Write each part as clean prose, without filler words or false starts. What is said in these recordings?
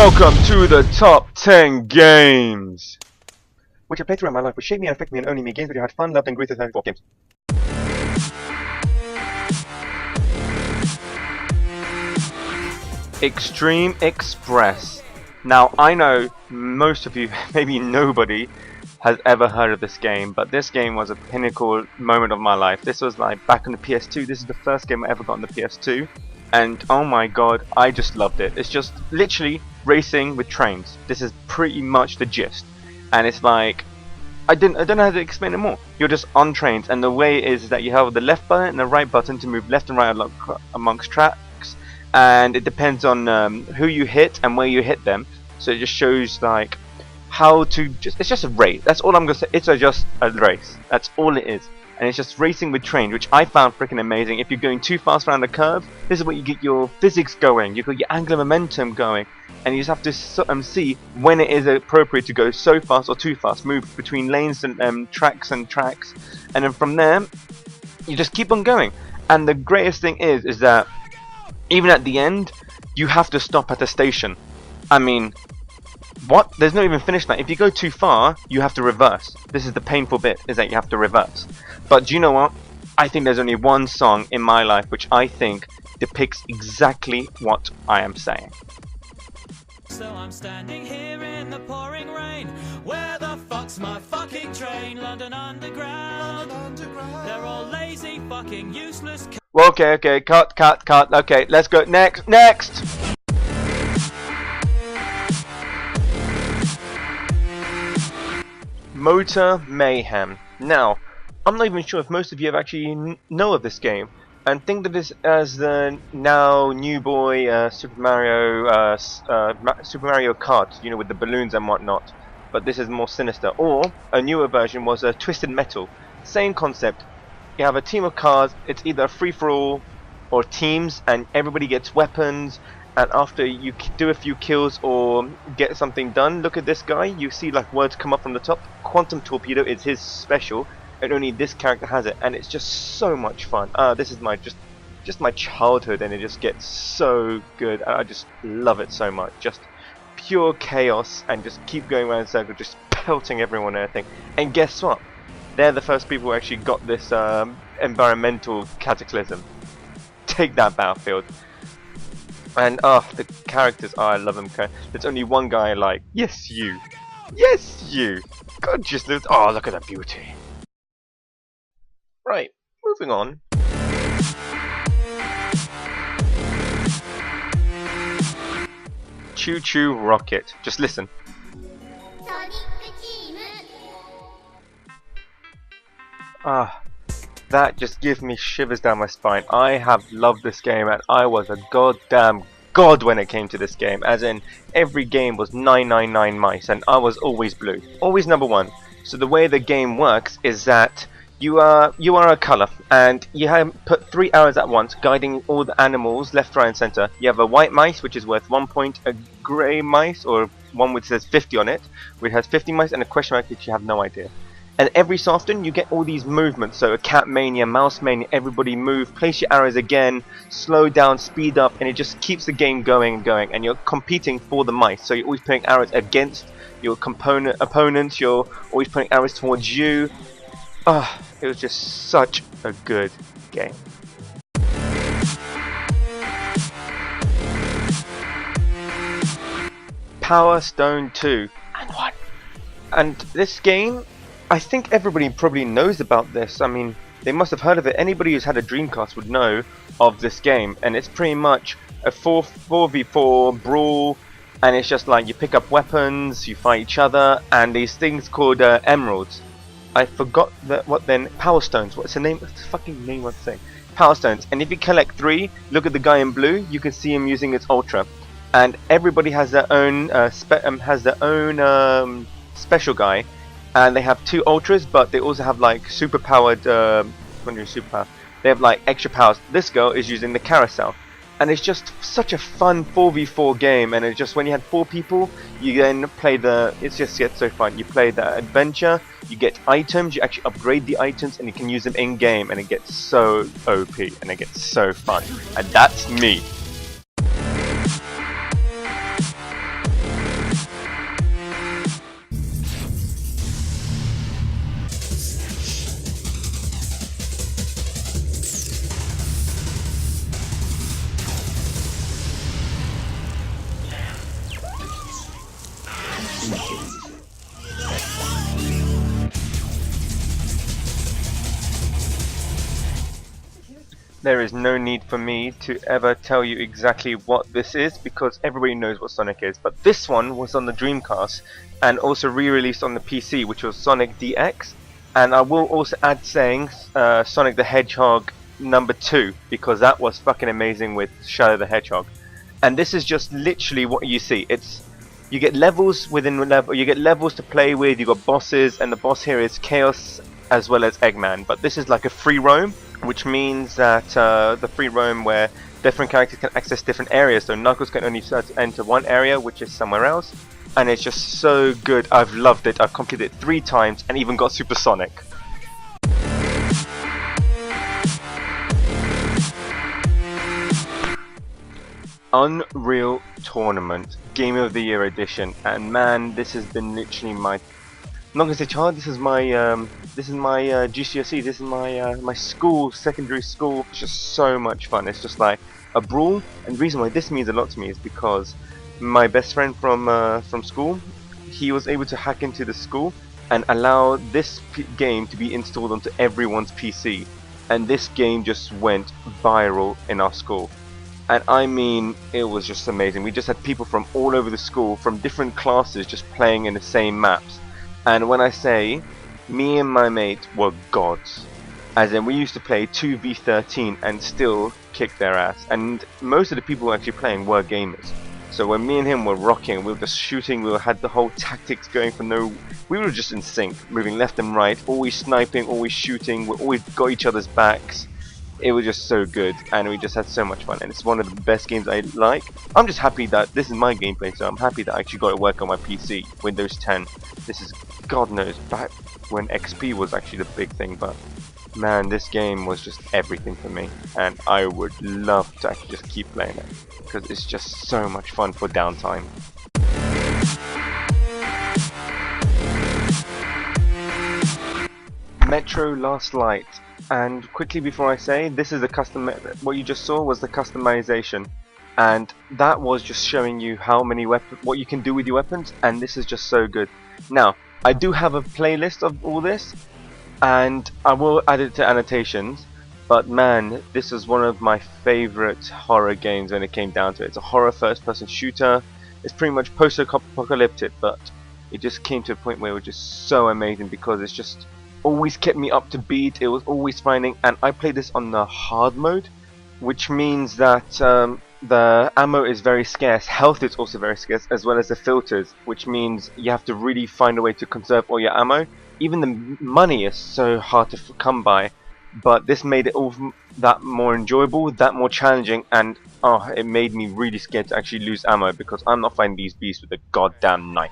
Welcome to the top 10 games, which I played throughout my life, which shaped me and affected me and only me. Games which I had fun, loved, and grew to 34 games. Extreme Express. Now, I know most of you, maybe nobody, has ever heard of this game, but this game was a pinnacle moment of my life. This was like back on the PS2. This is the first game I ever got on the PS2. And oh my god, I just loved it. It's just literally racing with trains. This is pretty much the gist. And it's like, I don't know how to explain it more. You're just on trains, and the way it is that you have the left button and the right button to move left and right amongst tracks. And it depends on who you hit and where you hit them. So it just shows like how to it's just a race. That's all I'm gonna say. It's just a race. That's all it is. And it's just racing with trains, which I found freaking amazing. If you're going too fast around a curve, this is where you get your physics going, you got your angular momentum going, and you just have to see when it is appropriate to go so fast or too fast, move between lanes and tracks, and then from there, you just keep on going. And the greatest thing is that even at the end, you have to stop at a station. I mean, what? There's no even finish line. If you go too far, you have to reverse. This is the painful bit, is that you have to reverse. But do you know what? I think there's only one song in my life which I think depicts exactly what I am saying. So I'm standing here in the pouring rain. Where the fuck's my fucking train? London Underground. They're all lazy, fucking useless. Well, okay, cut. Okay, let's go next. Motor Mayhem. Now, I'm not even sure if most of you have actually know of this game, and think of this as the now new boy Super Mario Kart, you know, with the balloons and whatnot. But this is more sinister. Or a newer version was Twisted Metal. Same concept. You have a team of cars. It's either a free-for-all or teams, and everybody gets weapons. And after you do a few kills or get something done, look at this guy. You see like words come up from the top. Quantum Torpedo is his special, and only this character has it. And it's just so much fun. This is my just my childhood, and it just gets so good. I just love it so much. Just pure chaos, and just keep going around in a circle, just pelting everyone and everything. And guess what? They're the first people who actually got this environmental cataclysm. Take that, Battlefield. And the characters, I love them. There's only one guy I like. Yes, you. God, just look at that beauty. Right, moving on. Chu Chu Rocket. Just listen. That just gives me shivers down my spine. I have loved this game, and I was a goddamn god when it came to this game. As in, every game was 999 mice, and I was always blue, always number one. So the way the game works is that you are a color, and you have put 3 arrows at once, guiding all the animals left, right, and center. You have a white mice, which is worth 1 point, a grey mice, or one which says 50 on it, which has 50 mice, and a question mark which you have no idea. And every so often you get all these movements, so a cat mania, mouse mania, everybody move, place your arrows again, slow down, speed up, and it just keeps the game going and going, and you're competing for the mice, so you're always putting arrows against your opponents, you're always putting arrows towards you. It was just such a good game. Power Stone 2 and 1. And this game, I think everybody probably knows about this. I mean, they must have heard of it. Anybody who's had a Dreamcast would know of this game, and it's pretty much a 4v4 brawl, and it's just like you pick up weapons, you fight each other, and these things called emeralds. I forgot what then. Power Stones. What's the name? What's the fucking name of the thing? Power Stones. And if you collect 3, look at the guy in blue. You can see him using his Ultra, and everybody has their own special guy. And they have 2 ultras, but they also have like super powered. Superpower. They have like extra powers. This girl is using the carousel, and it's just such a fun 4v4 game. And it's just when you had 4 people, you then play it just gets so fun. You play the adventure, you get items, you actually upgrade the items, and you can use them in game, and it gets so OP, and it gets so fun. And that's me. There is no need for me to ever tell you exactly what this is because everybody knows what Sonic is. But this one was on the Dreamcast and also re-released on the PC, which was Sonic DX. And I will also add saying Sonic the Hedgehog number 2 because that was fucking amazing with Shadow the Hedgehog. And this is just literally what you see. You get levels within level. You get levels to play with. You got bosses, and the boss here is Chaos as well as Eggman. But this is like a free roam, which means that the free roam where different characters can access different areas. So Knuckles can only enter one area, which is somewhere else. And it's just so good. I've loved it. I've completed it 3 times and even got Supersonic. Unreal Tournament Game of the Year edition, and man, this has been literally my, I'm not gonna say child, this is my GCSE, this is my school, secondary school. It's just so much fun. It's just like a brawl, and the reason why this means a lot to me is because my best friend from school, he was able to hack into the school and allow this game to be installed onto everyone's PC, and this game just went viral in our school. And I mean, it was just amazing. We just had people from all over the school, from different classes, just playing in the same maps. And when I say, me and my mate were gods. As in, we used to play 2v13 and still kick their ass. And most of the people who were actually playing were gamers. So when me and him were rocking, we were just shooting, we had the whole tactics going for we were just in sync, moving left and right, always sniping, always shooting, we always got each other's backs. It was just so good, and we just had so much fun, and it's one of the best games I like. I'm just happy that this is my gameplay, so I'm happy that I actually got to work on my PC, Windows 10. This is, God knows, back when XP was actually the big thing, but man, this game was just everything for me, and I would love to actually just keep playing it, because it's just so much fun for downtime. Metro Last Light. And quickly before I say, this is the what you just saw was the customization, and that was just showing you how many what you can do with your weapons, and this is just so good. Now, I do have a playlist of all this, and I will add it to annotations, but man, this is one of my favorite horror games when it came down to it. It's a horror first-person shooter. It's pretty much post-apocalyptic, but it just came to a point where it was just so amazing because it's just always kept me up to beat. It was always finding, and I played this on the hard mode, which means that the ammo is very scarce, health is also very scarce, as well as the filters, which means you have to really find a way to conserve all your ammo. Even the money is so hard to come by, but this made it all that more enjoyable, that more challenging, and it made me really scared to actually lose ammo because I'm not fighting these beasts with a goddamn knife.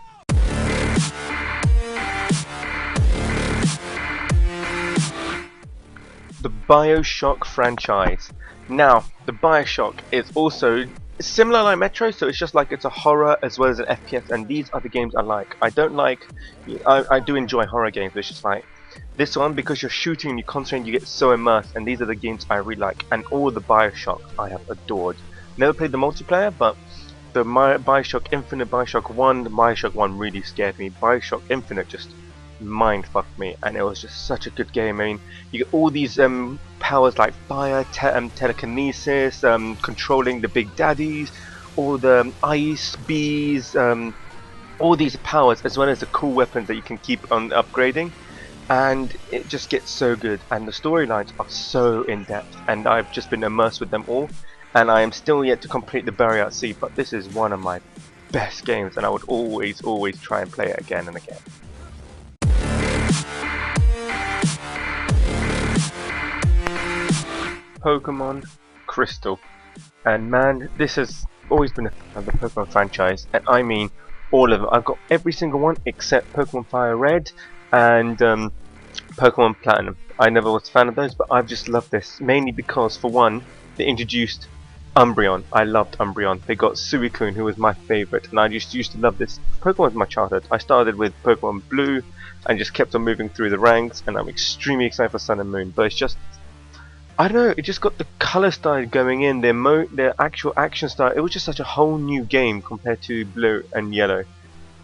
The Bioshock franchise. Now, the Bioshock is also similar like Metro, so it's just like it's a horror as well as an FPS, and these are the games I like. I do enjoy horror games, but it's just like this one, because you're shooting and you're concentrating, you get so immersed, and these are the games I really like. And all the Bioshock I have adored. Never played the multiplayer, but the Bioshock Infinite, Bioshock 1, the Bioshock 1 really scared me. Bioshock Infinite just mind fucked me, and it was just such a good game. I mean, you get all these powers like fire, telekinesis, controlling the big daddies, all the ice bees, all these powers, as well as the cool weapons that you can keep on upgrading, and it just gets so good, and the storylines are so in depth, and I've just been immersed with them all, and I am still yet to complete the Barrier at Sea, but this is one of my best games, and I would always try and play it again and again. Pokemon Crystal, and man, this has always been a fan of the Pokemon franchise, and I mean all of them. I've got every single one except Pokemon Fire Red and Pokemon Platinum. I never was a fan of those, but I've just loved this, mainly because for one, they introduced Umbreon. I loved Umbreon. They got Suicune, who was my favourite, and I just used to love this. Pokemon was my childhood. I started with Pokemon Blue and just kept on moving through the ranks, and I'm extremely excited for Sun and Moon, but it's just, I don't know, it just got the colour style going in, their actual action style. It was just such a whole new game compared to Blue and Yellow.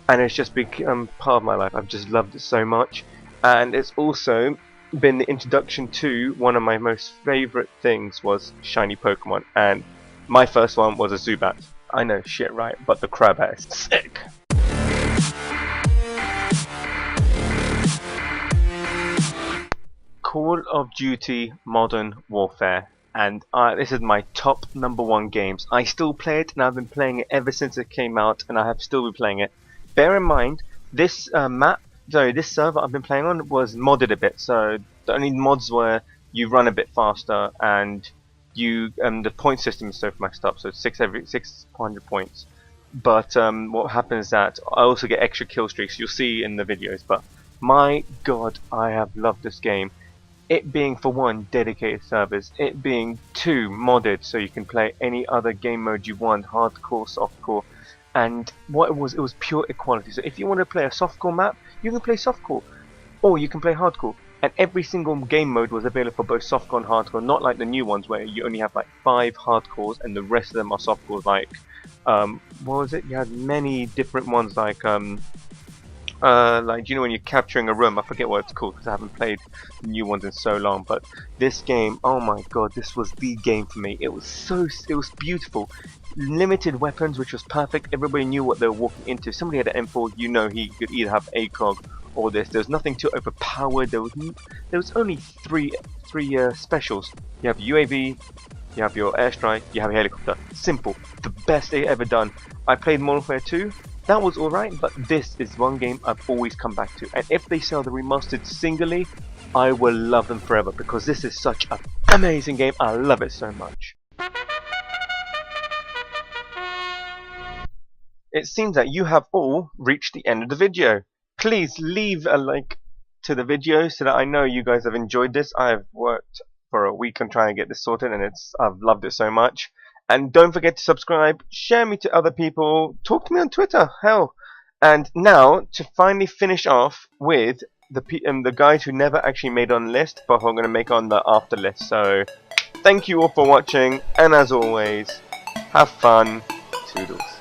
and it's just become part of my life. I've just loved it so much, and it's also been the introduction to one of my most favorite things was shiny Pokemon, and my first one was a Zubat. I know, shit, right, but the Crabbat is sick. Call of Duty Modern Warfare, and this is my top #1 games. I still play it, and I've been playing it ever since it came out, and I have still been playing it. Bear in mind, this this server I've been playing on was modded a bit, so the only mods were you run a bit faster, and you the point system is so messed up, so 600 points. But what happens is that I also get extra kill streaks. You'll see in the videos, but my god, I have loved this game. It being, for one, dedicated servers, it being 2, modded, so you can play any other game mode you want, hardcore, softcore, and what it was pure equality. So if you want to play a softcore map, you can play softcore, or you can play hardcore, and every single game mode was available for both softcore and hardcore, not like the new ones where you only have like 5 hardcores and the rest of them are softcores. Like, what was it? You had many different ones like you know when you're capturing a room, I forget what it's called because I haven't played the new ones in so long, but this game, oh my god, this was the game for me. It was beautiful. Limited weapons, which was perfect. Everybody knew what they were walking into. Somebody had an M4, you know he could either have ACOG or this. There was nothing too overpowered. There was only three specials. You have UAV, you have your airstrike, you have a helicopter. Simple. The best they ever done. I played Modern Warfare 2. That was alright, but this is one game I've always come back to. And if they sell the remastered singly, I will love them forever because this is such an amazing game. I love it so much. It seems that you have all reached the end of the video. Please leave a like to the video so that I know you guys have enjoyed this. I've worked for a week on trying to get this sorted, and I've loved it so much. And don't forget to subscribe, share me to other people, talk to me on Twitter, hell. And now, to finally finish off with the guys who never actually made on the list, but who I'm going to make on the after list. So, thank you all for watching, and as always, have fun. Toodles.